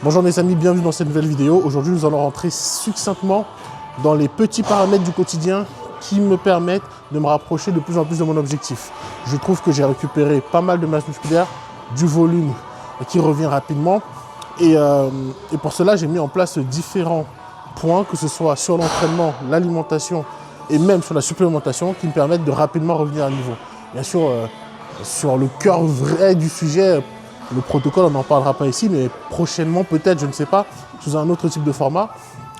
Bonjour mes amis, bienvenue dans cette nouvelle vidéo. Aujourd'hui, nous allons rentrer succinctement dans les petits paramètres du quotidien qui me permettent de me rapprocher de plus en plus de mon objectif. Je trouve que j'ai récupéré pas mal de masse musculaire, du volume qui revient rapidement. Et pour cela, j'ai mis en place différents points, que ce soit sur l'entraînement, l'alimentation et même sur la supplémentation, qui me permettent de rapidement revenir à niveau. Bien sûr, sur le cœur vrai du sujet, le protocole, on n'en parlera pas ici, mais prochainement peut-être, je ne sais pas, sous un autre type de format.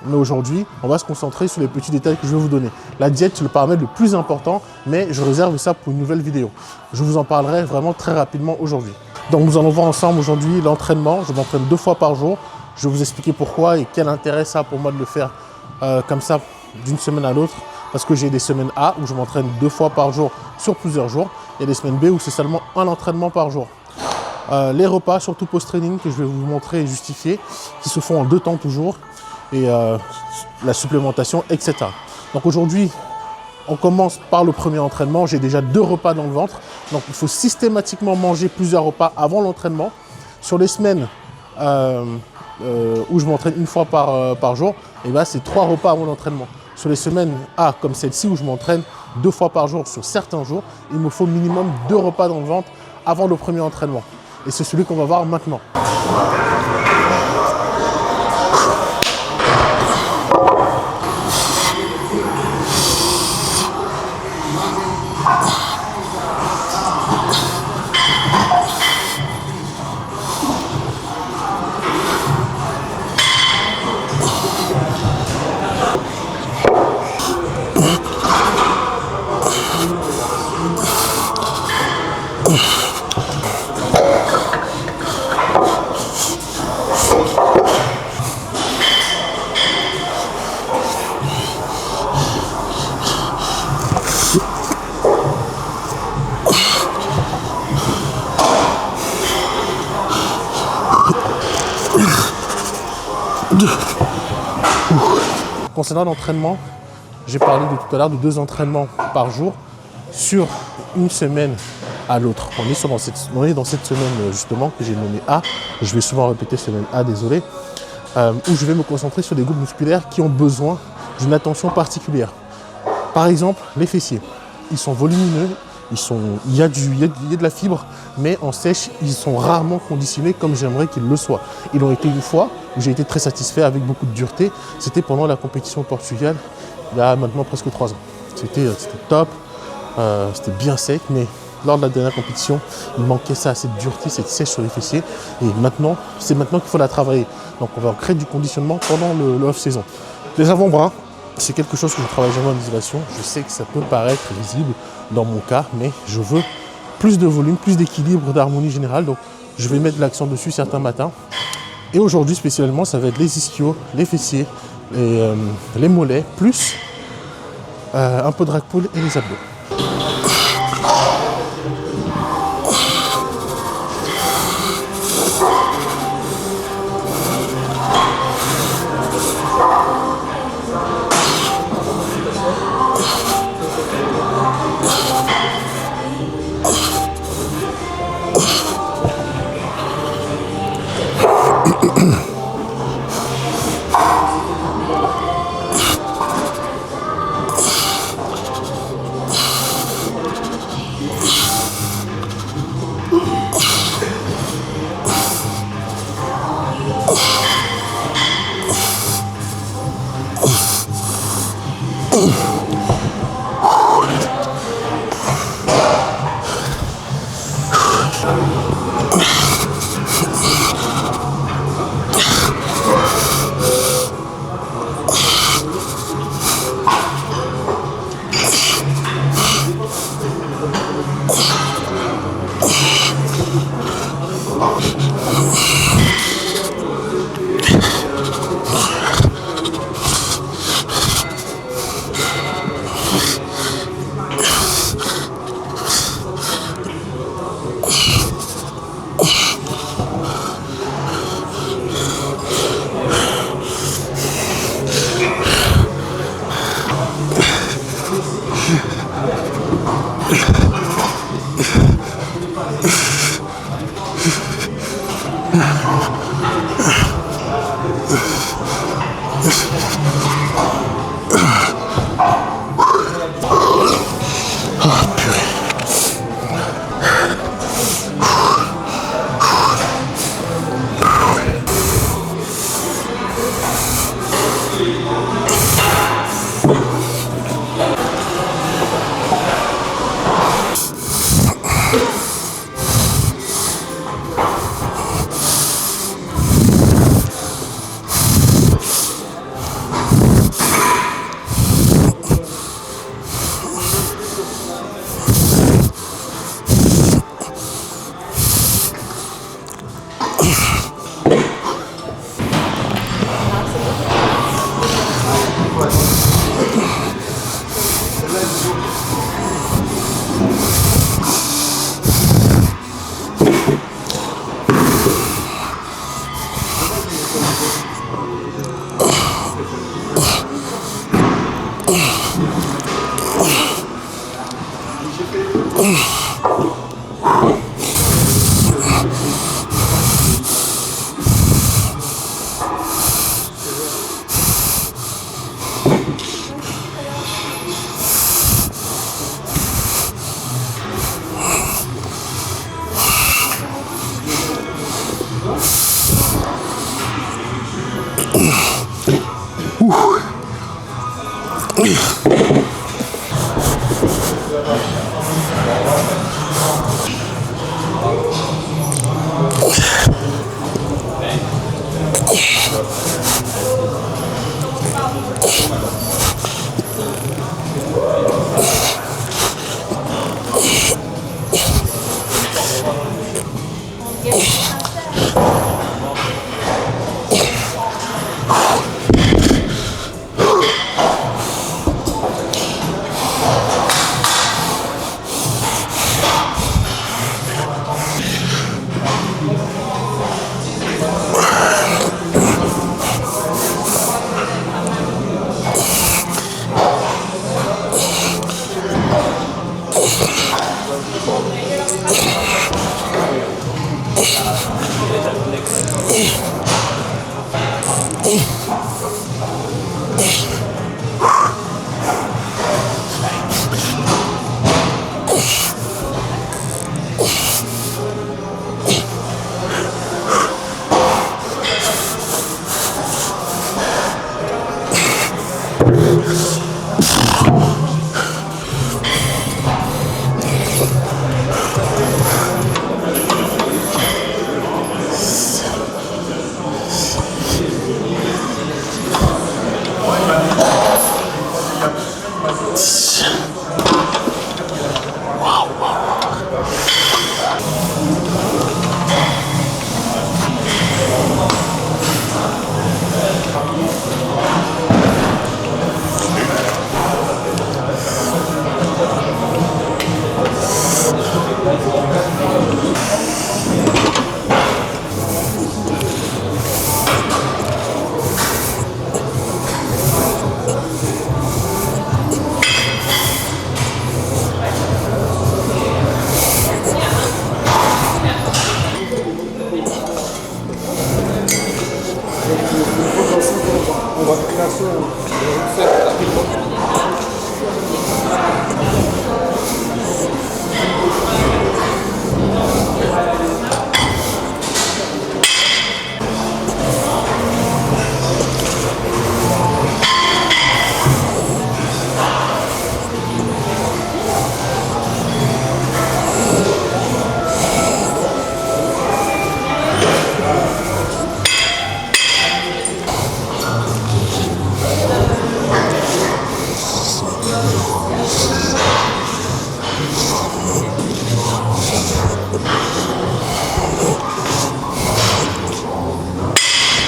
Mais aujourd'hui, on va se concentrer sur les petits détails que je vais vous donner. La diète, c'est le paramètre le plus important, mais je réserve ça pour une nouvelle vidéo. Je vous en parlerai vraiment très rapidement aujourd'hui. Donc nous allons voir ensemble aujourd'hui l'entraînement. Je m'entraîne 2 fois par jour. Je vais vous expliquer pourquoi et quel intérêt ça a pour moi de le faire comme ça d'une semaine à l'autre. Parce que j'ai des semaines A où je m'entraîne 2 fois par jour sur plusieurs jours et des semaines B où c'est seulement un entraînement par jour. Les repas, surtout post-training, que je vais vous montrer et justifier, qui se font en 2 temps toujours, et la supplémentation, etc. Donc aujourd'hui, on commence par le premier entraînement. J'ai déjà 2 repas dans le ventre, donc il faut systématiquement manger plusieurs repas avant l'entraînement. Sur les semaines où je m'entraîne 1 fois par jour, et ben c'est 3 repas avant l'entraînement. Sur les semaines A, comme celle-ci, où je m'entraîne 2 fois par jour sur certains jours, il me faut minimum 2 repas dans le ventre avant le premier entraînement. Et c'est celui qu'on va voir maintenant. Concernant l'entraînement, j'ai parlé de tout à l'heure de 2 entraînements par jour sur une semaine à l'autre. On est dans cette semaine justement que j'ai nommée A. Je vais souvent répéter semaine A, désolé. Où je vais me concentrer sur des groupes musculaires qui ont besoin d'une attention particulière. Par exemple, les fessiers. Ils sont volumineux, il y a de la fibre, mais en sèche, ils sont rarement conditionnés comme j'aimerais qu'ils le soient. Ils l'ont été une fois où j'ai été très satisfait avec beaucoup de dureté. C'était pendant la compétition au Portugal, il y a maintenant presque 3 ans. C'était top, c'était bien sec, mais lors de la dernière compétition, il manquait ça, cette dureté, cette sèche sur les fessiers. Et maintenant, c'est maintenant qu'il faut la travailler. Donc on va créer du conditionnement pendant le off-saison. Les avant-bras, c'est quelque chose que je travaille jamais en isolation. Je sais que ça peut paraître visible dans mon cas, mais je veux plus de volume, plus d'équilibre, d'harmonie générale. Donc je vais mettre l'accent dessus certains matins. Et aujourd'hui spécialement, ça va être les ischios, les fessiers, les mollets, plus un peu de rack pull et les abdos.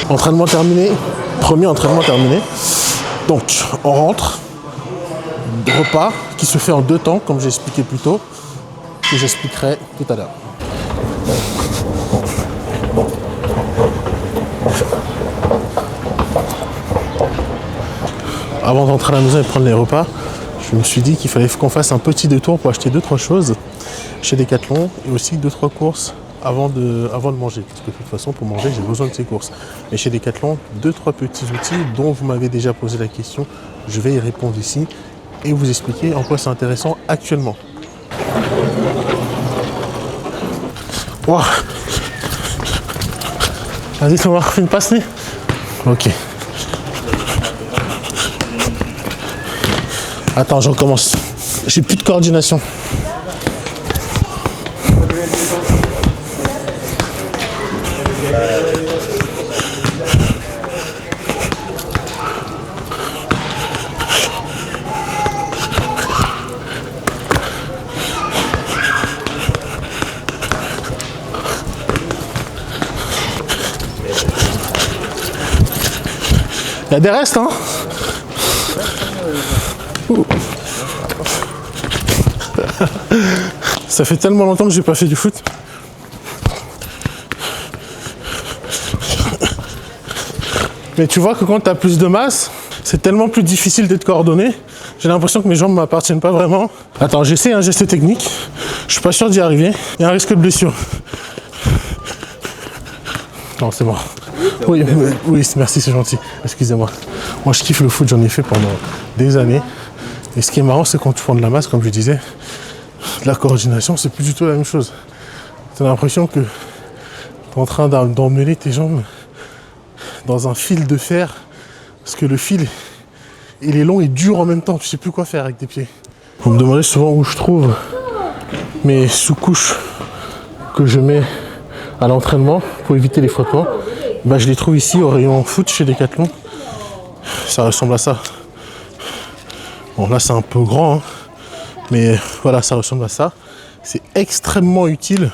Entraînement terminé, premier entraînement terminé. Donc on rentre, repas qui se fait en 2 temps, comme j'ai expliqué plus tôt, que j'expliquerai tout à l'heure. Avant d'entrer à la maison et prendre les repas, je me suis dit qu'il fallait qu'on fasse un petit détour pour acheter 2-3 choses chez Decathlon et aussi 2-3 courses avant de manger. Parce que de toute façon, pour manger, j'ai besoin de ces courses. Mais chez Decathlon, 2-3 petits outils dont vous m'avez déjà posé la question. Je vais y répondre ici et vous expliquer en quoi c'est intéressant actuellement. Wow. Vas-y, on va faire une passe. Ok. Attends, je recommence. J'ai plus de coordination. Il y a des restes, hein? Ça fait tellement longtemps que j'ai pas fait du foot. Mais tu vois que quand tu as plus de masse, c'est tellement plus difficile d'être coordonné. J'ai l'impression que mes jambes ne m'appartiennent pas vraiment. Attends, j'essaie un geste technique. Je suis pas sûr d'y arriver. Il y a un risque de blessure. Non, c'est bon. Oui, merci, c'est gentil. Excusez-moi. Moi, je kiffe le foot, j'en ai fait pendant des années. Et ce qui est marrant, c'est quand tu prends de la masse, comme je disais, la coordination, c'est plus du tout la même chose. Tu as l'impression que tu es en train d'emmêler tes jambes dans un fil de fer. Parce que le fil, il est long et dur en même temps. Tu sais plus quoi faire avec tes pieds. Vous me demandez souvent où je trouve mes sous-couches que je mets à l'entraînement pour éviter les frottements. Bah, je les trouve ici au rayon foot chez Decathlon. Ça ressemble à ça. Bon, là c'est un peu grand, hein, mais voilà, ça ressemble à ça. C'est extrêmement utile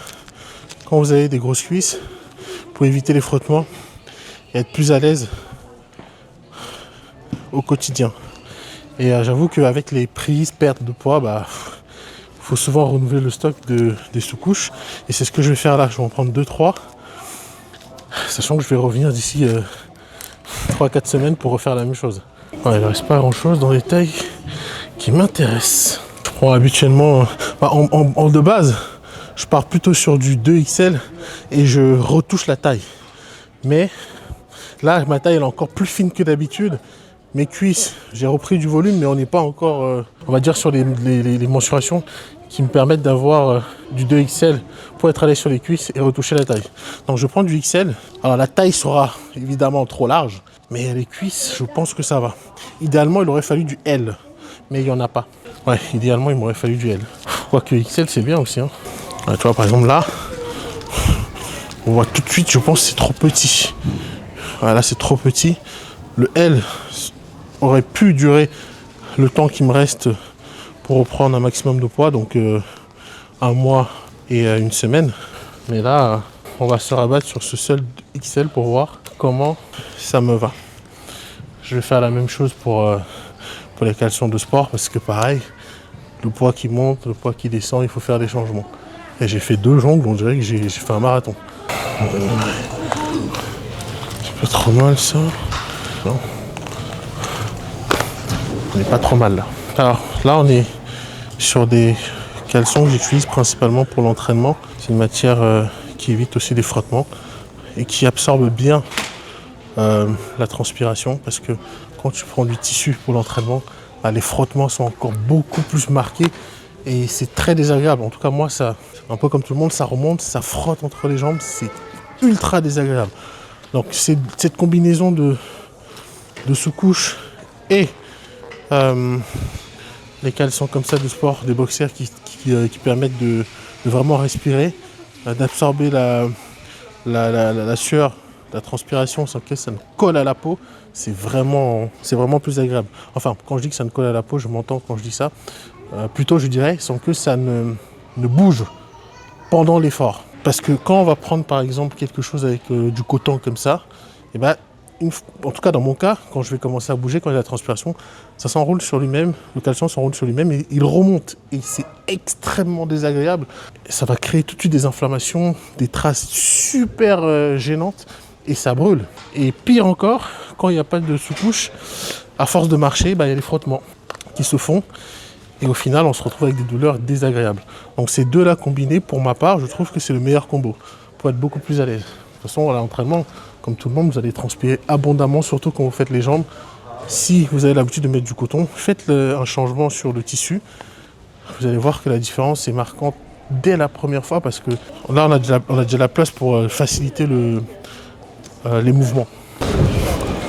quand vous avez des grosses cuisses pour éviter les frottements et être plus à l'aise au quotidien. Et j'avoue qu'avec les prises, perte de poids, bah, faut souvent renouveler le stock des sous-couches. Et c'est ce que je vais faire là. Je vais en prendre 2-3. Sachant que je vais revenir d'ici 3-4 semaines pour refaire la même chose. Ouais, il ne reste pas grand chose dans les tailles qui m'intéressent. Je prends habituellement, en de base, je pars plutôt sur du 2XL et je retouche la taille. Mais là, ma taille elle est encore plus fine que d'habitude. Mes cuisses, j'ai repris du volume, mais on n'est pas encore, on va dire, sur les mensurations qui me permettent d'avoir du 2XL pour être allé sur les cuisses et retoucher la taille. Donc je prends du XL. Alors la taille sera évidemment trop large, mais les cuisses, je pense que ça va. Idéalement, il aurait fallu du L, mais il n'y en a pas. Ouais, idéalement, il m'aurait fallu du L. Quoique XL, c'est bien aussi. Hein. Ouais, tu vois, par exemple, là, on voit tout de suite, je pense que c'est trop petit. Voilà, c'est trop petit. Le L aurait pu durer le temps qui me reste pour reprendre un maximum de poids, donc 1 mois et 1 semaine. Mais là, on va se rabattre sur ce seul XL pour voir comment ça me va. Je vais faire la même chose pour les caleçons de sport, parce que pareil, le poids qui monte, le poids qui descend, il faut faire des changements. Et j'ai fait 2 jongles, on dirait que j'ai fait un marathon. C'est pas trop mal ça. Non. On n'est pas trop mal là. Alors là, on est sur des caleçons que j'utilise principalement pour l'entraînement. C'est une matière qui évite aussi les frottements et qui absorbe bien la transpiration, parce que quand tu prends du tissu pour l'entraînement, bah, les frottements sont encore beaucoup plus marqués et c'est très désagréable. En tout cas, moi, ça, un peu comme tout le monde, ça remonte, ça frotte entre les jambes, c'est ultra désagréable. Donc c'est cette combinaison de sous-couches et les caleçons comme ça de sport, des boxers qui permettent de vraiment respirer, d'absorber la sueur, la transpiration sans que ça ne colle à la peau. C'est vraiment plus agréable. Enfin, quand je dis que ça ne colle à la peau, je m'entends quand je dis ça. Plutôt, je dirais, sans que ça ne bouge pendant l'effort. Parce que quand on va prendre par exemple quelque chose avec du coton comme ça, et ben, en tout cas dans mon cas, quand je vais commencer à bouger, quand il y a la transpiration, ça s'enroule sur lui-même, le caleçon s'enroule sur lui-même et il remonte. Et c'est extrêmement désagréable. Ça va créer tout de suite des inflammations, des traces super gênantes et ça brûle. Et pire encore, quand il n'y a pas de sous-couche, à force de marcher, ben, il y a les frottements qui se font. Et au final, on se retrouve avec des douleurs désagréables. Donc ces deux-là combinés, pour ma part, je trouve que c'est le meilleur combo pour être beaucoup plus à l'aise. De toute façon, à l'entraînement, comme tout le monde, vous allez transpirer abondamment, surtout quand vous faites les jambes. Si vous avez l'habitude de mettre du coton, faites un changement sur le tissu. Vous allez voir que la différence est marquante dès la première fois, parce que là, on a déjà la place pour faciliter les mouvements.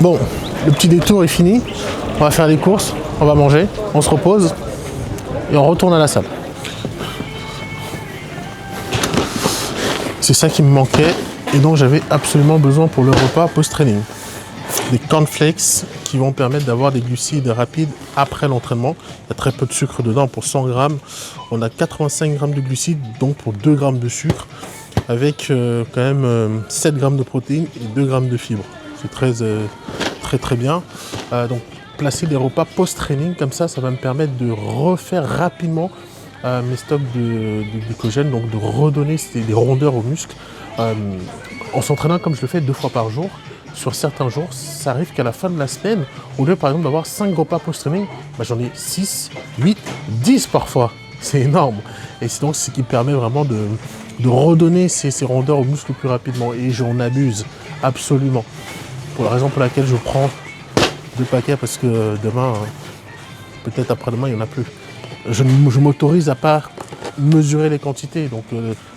Bon, le petit détour est fini. On va faire les courses, on va manger, on se repose. Et on retourne à la salle. C'est ça qui me manquait et dont j'avais absolument besoin pour le repas post-training. Des cornflakes qui vont permettre d'avoir des glucides rapides après l'entraînement. Il y a très peu de sucre dedans. Pour 100 grammes, on a 85 grammes de glucides, donc pour 2 grammes de sucre, avec quand même 7 grammes de protéines et 2 grammes de fibres. C'est très bien. Donc, placer des repas post-training comme ça va me permettre de refaire rapidement mes stocks de glycogène, donc de redonner des rondeurs aux muscles en s'entraînant comme je le fais 2 fois par jour. sur certains jours, ça arrive qu'à la fin de la semaine, au lieu par exemple d'avoir 5 repas post-training, bah, j'en ai 6, 8, 10 parfois. C'est énorme. Et c'est donc ce qui permet vraiment de redonner ces rondeurs aux muscles plus rapidement. Et j'en abuse absolument. Pour la raison pour laquelle je prends 2 paquets, parce que demain, peut-être après-demain, il n'y en a plus. Je m'autorise à pas mesurer les quantités. Donc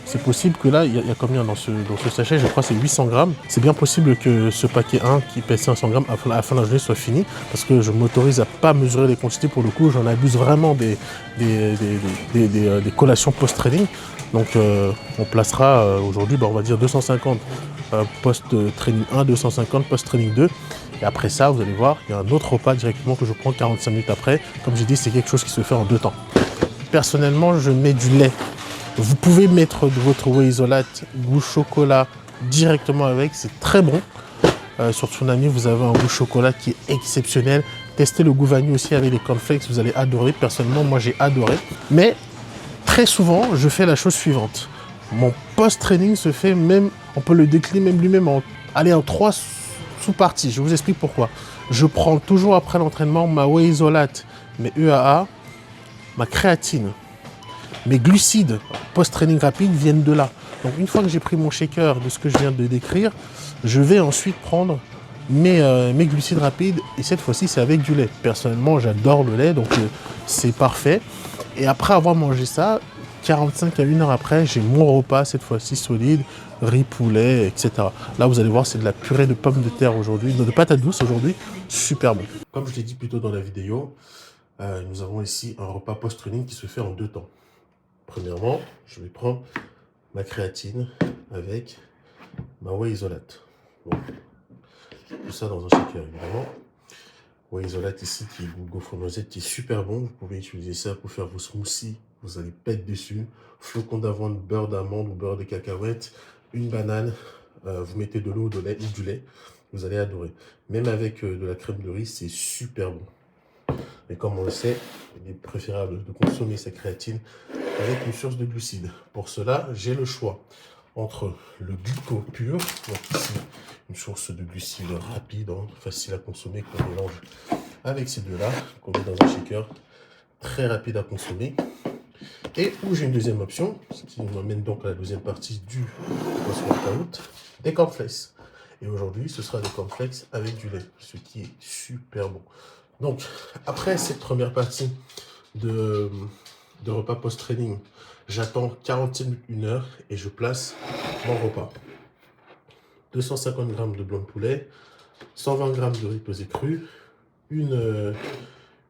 c'est possible que là, il y a combien dans ce sachet? Je crois que c'est 800 grammes. C'est bien possible que ce paquet 1 qui pèse 500 grammes à la fin de la journée soit fini, parce que je m'autorise à pas mesurer les quantités. Pour le coup, j'en abuse vraiment des collations post-training. Donc on placera aujourd'hui, on va dire 250 post-training 1, 250 post-training 2. Et après ça, vous allez voir, il y a un autre repas directement que je prends 45 minutes après. Comme j'ai dit, c'est quelque chose qui se fait en 2 temps. Personnellement, je mets du lait. Vous pouvez mettre de votre whey isolate, goût chocolat directement avec, c'est très bon. Sur Tsunami, vous avez un goût chocolat qui est exceptionnel. Testez le goût vanille aussi avec les cornflakes, vous allez adorer. Personnellement, moi j'ai adoré. Mais très souvent, je fais la chose suivante. Mon post-training se fait même, on peut le décliner même lui-même en 3 sous-parties. Je vous explique pourquoi. Je prends toujours après l'entraînement ma whey isolate, mes EAA, ma créatine, mes glucides post-training rapide viennent de là. Donc une fois que j'ai pris mon shaker de ce que je viens de décrire, je vais ensuite prendre mes glucides rapides et cette fois-ci c'est avec du lait. Personnellement j'adore le lait donc c'est parfait. Et après avoir mangé ça, 45 à 1 heure après, j'ai mon repas cette fois-ci solide, riz, poulet, etc. Là vous allez voir c'est de la purée de pommes de terre aujourd'hui, de patates douces aujourd'hui, super bon. Comme je l'ai dit plus tôt dans la vidéo, nous avons ici un repas post-training qui se fait en 2 temps. Premièrement, je vais prendre ma créatine avec ma whey isolate. Bon. Tout ça dans un shaker évidemment. Whey isolate ici qui est gaufre noisette qui est super bon. Vous pouvez utiliser ça pour faire vos smoothies. Vous allez pète dessus. Flocons d'avoine, beurre d'amande ou beurre de cacahuète, une banane. Vous mettez de l'eau, de lait ou du lait. Vous allez adorer. Même avec de la crème de riz, c'est super bon. Et comme on le sait, il est préférable de consommer sa créatine avec une source de glucides. Pour cela, j'ai le choix entre le glyco pur, donc ici, une source de glucides rapide, facile à consommer, qu'on mélange avec ces deux-là, qu'on met dans un shaker, très rapide à consommer. Et où j'ai une deuxième option, ce qui m'amène donc à la deuxième partie du post-workout, des cornflakes. Et aujourd'hui, ce sera des cornflakes avec du lait, ce qui est super bon. Donc, après cette première partie de repas post-training, j'attends 40 minutes, 1 heure et je place mon repas. 250 g de blanc de poulet, 120 g de riz pesé cru, une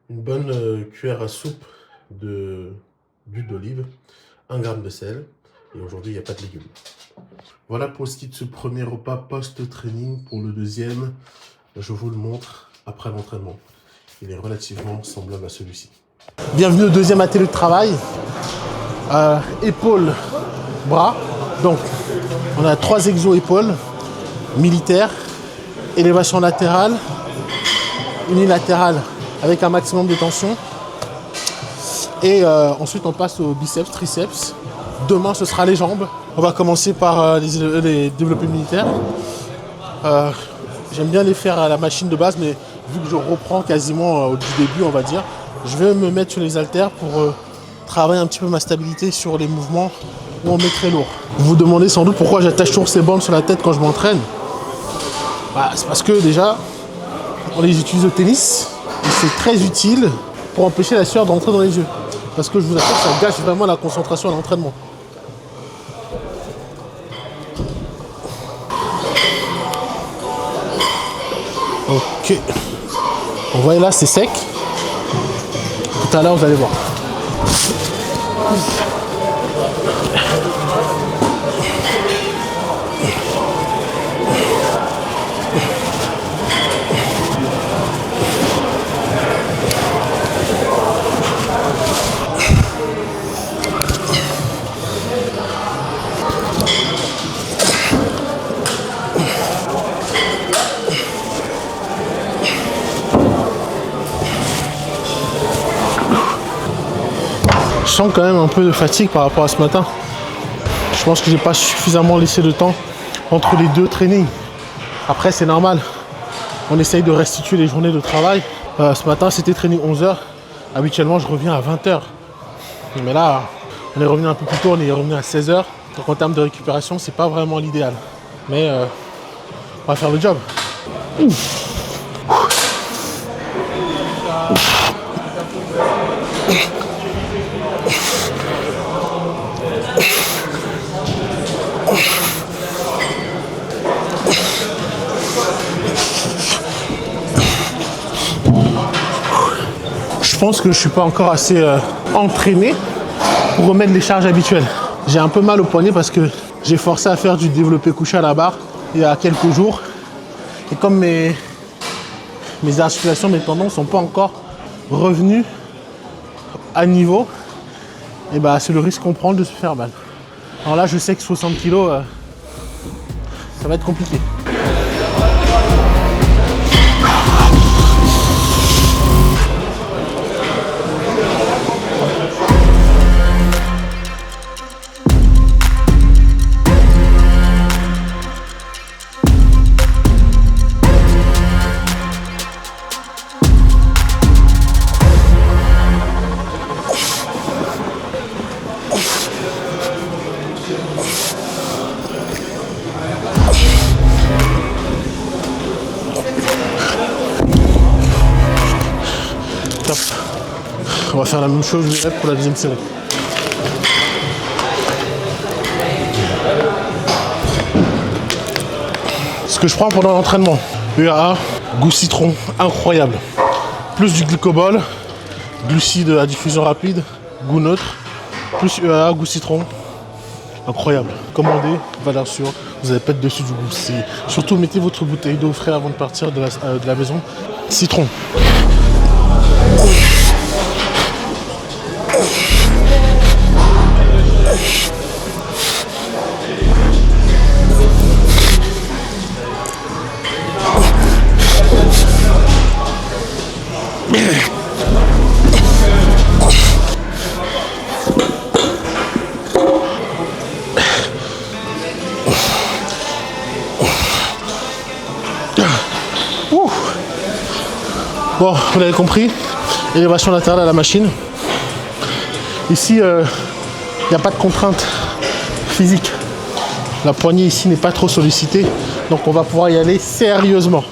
bonne cuillère à soupe d'huile d'olive, 1 g de sel, et aujourd'hui il n'y a pas de légumes. Voilà pour ce qui est de ce premier repas post-training. Pour le deuxième, je vous le montre après l'entraînement. Il est relativement semblable à celui-ci. Bienvenue au deuxième atelier de travail. Épaules, bras. Donc, on a 3 exos épaules, militaires, élévation latérale, unilatérale avec un maximum de tension. Et ensuite, on passe aux biceps, triceps. Demain, ce sera les jambes. On va commencer par les développés militaires. J'aime bien les faire à la machine de base, mais vu que je reprends quasiment du début, on va dire, je vais me mettre sur les haltères pour travailler un petit peu ma stabilité sur les mouvements où on met très lourd. Vous vous demandez sans doute pourquoi j'attache toujours ces bandes sur la tête quand je m'entraîne. Bah, c'est parce que déjà, on les utilise au tennis et c'est très utile pour empêcher la sueur d'entrer dans les yeux. Parce que je vous assure, ça gâche vraiment la concentration à l'entraînement. Ok. Vous voyez là, c'est sec. Tout à l'heure, vous allez voir. Je sens quand même un peu de fatigue par rapport à ce matin. Je pense que j'ai pas suffisamment laissé de temps entre les 2 trainings. Après, c'est normal. On essaye de restituer les journées de travail. Ce matin, c'était training 11h. Habituellement, je reviens à 20h. Mais là, on est revenu un peu plus tôt, on est revenu à 16h. Donc en termes de récupération, c'est pas vraiment l'idéal. Mais on va faire le job. Ouf. Je pense que je suis pas encore assez entraîné pour remettre les charges habituelles. J'ai un peu mal au poignet parce que j'ai forcé à faire du développé couché à la barre il y a quelques jours. Et comme mes articulations, mes tendons ne sont pas encore revenus à niveau, et bah c'est le risque qu'on prend de se faire mal. Alors là, je sais que 60 kg, ça va être compliqué. Top. On va faire la même chose pour la deuxième série. Ce que je prends pendant l'entraînement, UAA, goût citron, incroyable. Plus du glycobol, glucides à diffusion rapide, goût neutre, plus UAA, goût citron, incroyable. Commandez, valeur sûre, vous n'allez pas être dessus du goût. Surtout mettez votre bouteille d'eau frais avant de partir de la maison. Citron. Bon, vous l'avez compris, élévation latérale à la machine. Ici, il n'y a pas de contrainte physique. La poignée ici n'est pas trop sollicitée, donc on va pouvoir y aller sérieusement.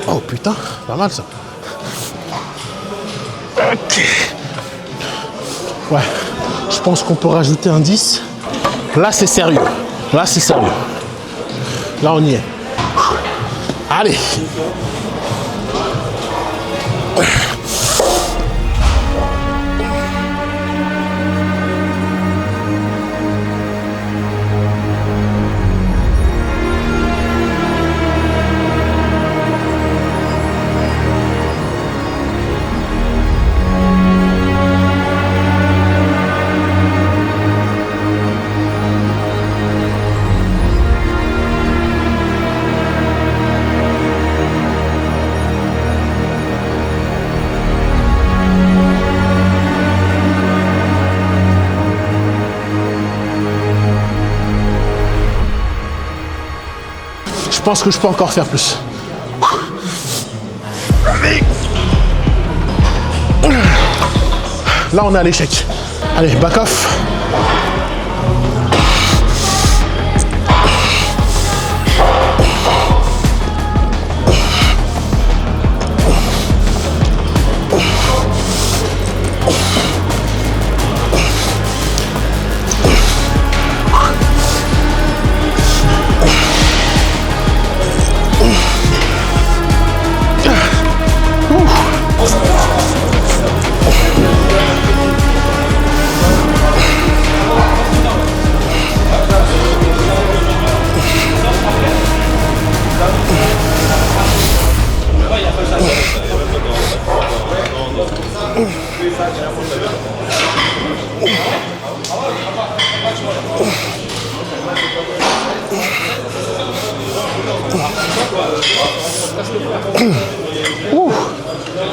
Oh putain, pas mal ça. Ok. Ouais, je pense qu'on peut rajouter un 10. Là, c'est sérieux. Là, c'est sérieux. Là, on y est. Allez. Je pense que je peux encore faire plus. Là, on est à l'échec. Allez, back off.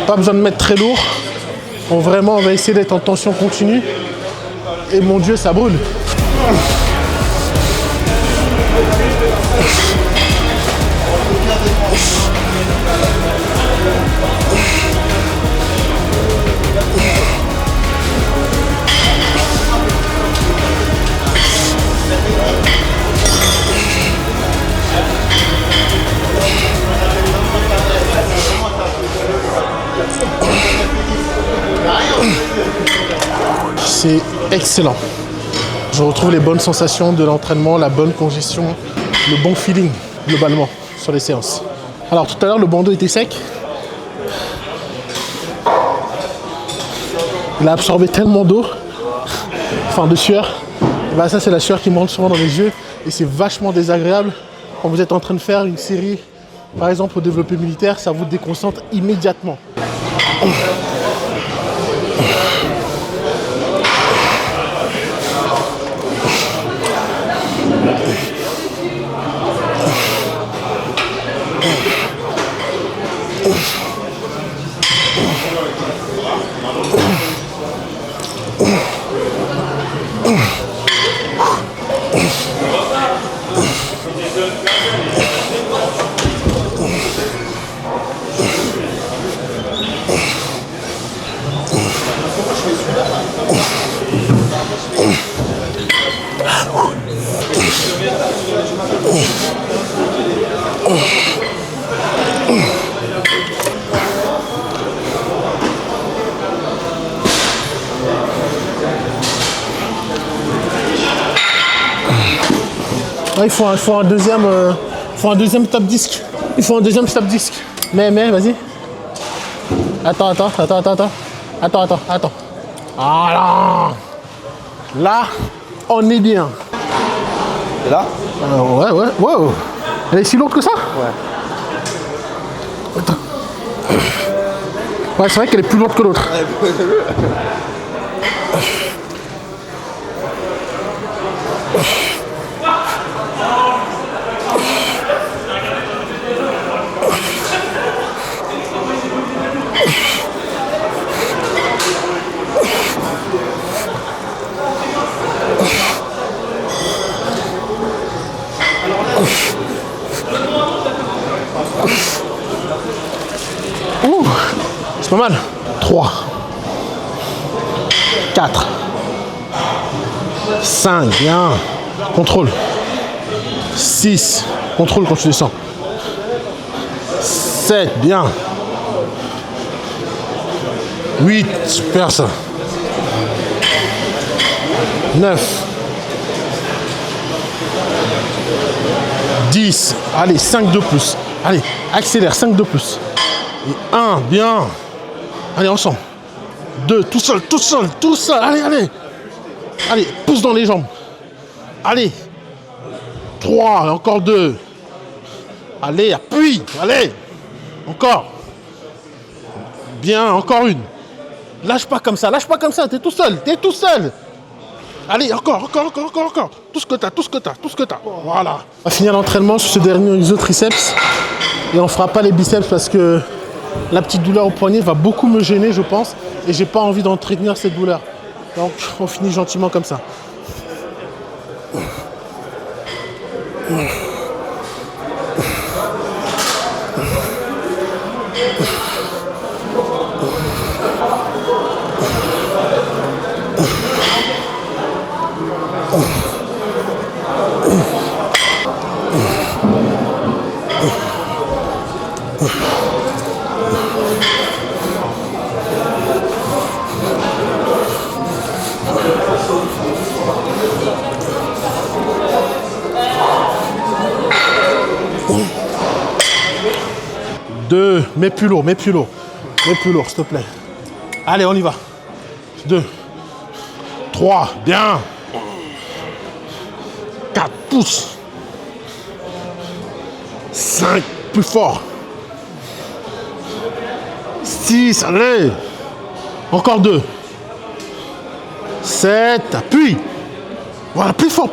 Pas besoin de mettre très lourd. On va essayer d'être en tension continue. Et mon Dieu, ça brûle. c'est excellent. Je retrouve les bonnes sensations de l'entraînement, la bonne congestion, le bon feeling globalement sur les séances. Alors tout à l'heure, le bandeau était sec. Il a absorbé tellement d'eau, enfin de sueur. Bah, ça, c'est la sueur qui me rentre souvent dans les yeux et c'est vachement désagréable quand vous êtes en train de faire une série, par exemple au développé militaire, ça vous déconcentre immédiatement. Ah, il faut un deuxième top disque. Il faut un deuxième stop disque. Mais, vas-y. Attends. Voilà. Là, on est bien. Et là? Ouais. Wow. Elle est si lourde que ça? Ouais. Attends. Ouais, c'est vrai qu'elle est plus lourde que l'autre. Ouh, c'est pas mal. 3, 4, 5, bien. Contrôle. 6, contrôle quand tu descends. 7, bien. 8, super ça. 9, 10, allez, 5 de plus. Allez, accélère, 5 de plus. Et 1, bien. Allez, ensemble. 2, tout seul. Allez. Allez, pousse dans les jambes. Allez. 3, encore 2. Allez, appuie. Allez. Encore. Bien, encore une. Lâche pas comme ça, t'es tout seul. Allez, encore. Tout ce que t'as. Voilà. On va finir l'entraînement sur ce dernier iso triceps. Et on fera pas les biceps parce que la petite douleur au poignet va beaucoup me gêner, je pense. Et j'ai pas envie d'entretenir cette douleur. Donc, on finit gentiment comme ça. Deux, mets plus lourd, s'il te plaît. Allez, on y va. 2, 3, bien. 4, pousse. 5, plus fort. 6, allez. Encore 2. 7, appuie. Voilà, plus fort.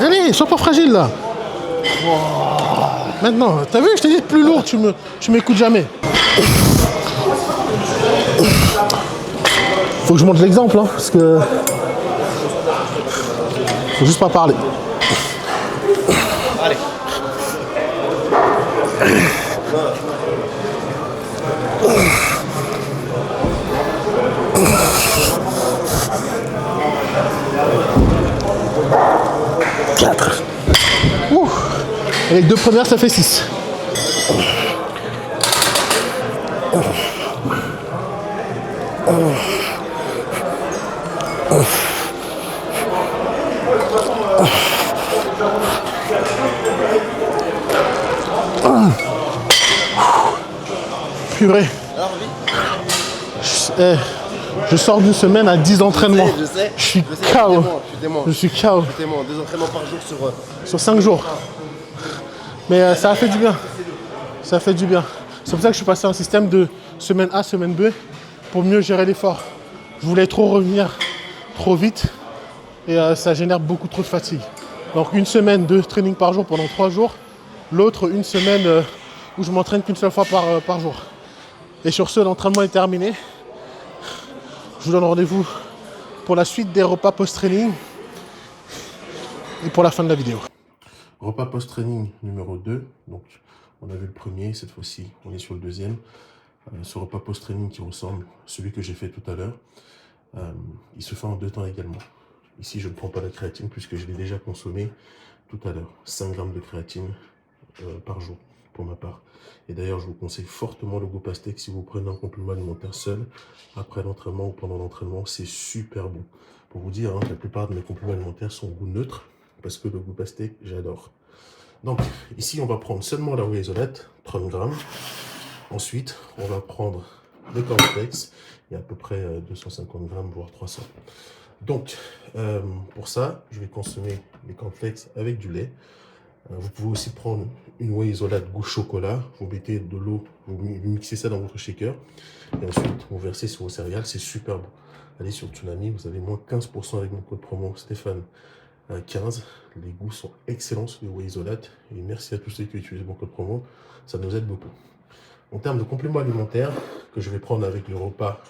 Allez, sois pas fragile là. Wow. Maintenant, t'as vu, je t'ai dit plus lourd, tu m'écoutes jamais. Faut que je montre l'exemple, hein, parce que faut juste pas parler. Allez. 4. Et les 2 premières, ça fait 6. Purée. Je sors d'une semaine à 10 entraînements. Je sais. Je suis KO. Je suis KO. 2 entraînements par jour Sur 5 jours. Mais ça a fait du bien. Ça a fait du bien. C'est pour ça que je suis passé à un système de semaine A, semaine B pour mieux gérer l'effort. Je voulais trop revenir trop vite et ça génère beaucoup trop de fatigue. Donc une semaine de training par jour pendant 3 jours. L'autre, une semaine où je m'entraîne qu'une seule fois par jour. Et sur ce, l'entraînement est terminé. Je vous donne rendez-vous pour la suite des repas post-training et pour la fin de la vidéo. Repas post-training numéro 2. Donc, on a vu le premier, cette fois-ci, on est sur le deuxième. Ce repas post-training qui ressemble à celui que j'ai fait tout à l'heure, il se fait en 2 temps également. Ici, je ne prends pas la créatine puisque je l'ai déjà consommé tout à l'heure. 5 grammes de créatine par jour pour ma part. Et d'ailleurs, je vous conseille fortement le GoPastec si vous prenez un complément alimentaire seul après l'entraînement ou pendant l'entraînement, c'est super bon. Pour vous dire, la plupart de mes compléments alimentaires sont au goût neutre parce que le GoPastec, j'adore. Donc ici, on va prendre seulement la whey isolate, 30 grammes. Ensuite, on va prendre les cornflakes, il y a à peu près 250 grammes, voire 300. Donc, pour ça, je vais consommer les cornflakes avec du lait. Vous pouvez aussi prendre une whey isolate goût chocolat. Vous mettez de l'eau, vous mixez ça dans votre shaker. Et ensuite, vous versez sur vos céréales. C'est super bon. Allez sur Tsunami, vous avez moins 15% avec mon code promo Stéphane 15. Les goûts sont excellents sur les whey isolate. Et merci à tous ceux qui utilisent mon code promo. Ça nous aide beaucoup. En termes de compléments alimentaires que je vais prendre avec le repas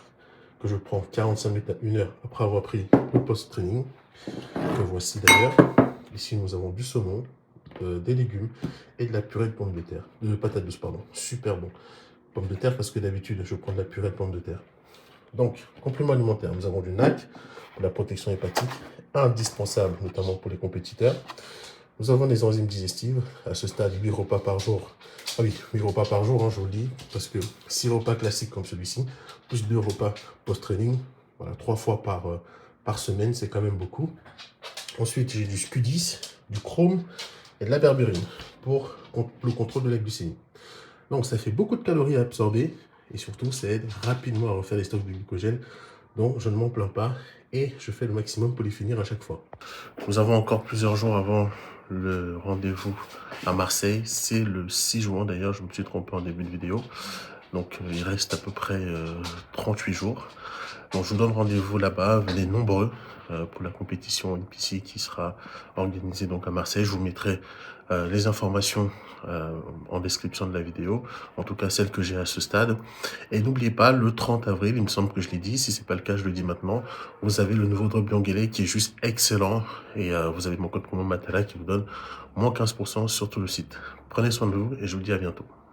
que je prends 45 minutes à 1 heure après avoir pris le post-training, que voici d'ailleurs. Ici, nous avons du saumon, des légumes et de la purée de pommes de terre, de patates douces, pardon. Super bon. Pommes de terre parce que d'habitude, je prends de la purée de pommes de terre. Donc, compléments alimentaires, nous avons du NAC pour la protection hépatique, indispensable notamment pour les compétiteurs. Nous avons des enzymes digestives, à ce stade 8 repas par jour. Ah oui, 8 repas par jour, je vous le dis, parce que 6 repas classiques comme celui-ci, plus 2 repas post-training, voilà, 3 fois par semaine, c'est quand même beaucoup. Ensuite, j'ai du Q10, du chrome et de la berberine pour le contrôle de la glycémie. Donc, ça fait beaucoup de calories à absorber et surtout, ça aide rapidement à refaire les stocks de glycogène. Donc, je ne m'en plains pas et je fais le maximum pour les finir à chaque fois. Nous avons encore plusieurs jours avant le rendez-vous à Marseille. C'est le 6 juin d'ailleurs, je me suis trompé en début de vidéo. Donc, il reste à peu près 38 jours. Donc, je vous donne rendez-vous là-bas. Venez nombreux pour la compétition NPC qui sera organisée donc à Marseille. Je vous mettrai les informations en description de la vidéo, en tout cas celles que j'ai à ce stade. Et n'oubliez pas, le 30 avril, il me semble que je l'ai dit, si c'est pas le cas, je le dis maintenant, vous avez le nouveau drop Bianguele qui est juste excellent et vous avez mon code promo Matala qui vous donne moins 15% sur tout le site. Prenez soin de vous et je vous dis à bientôt.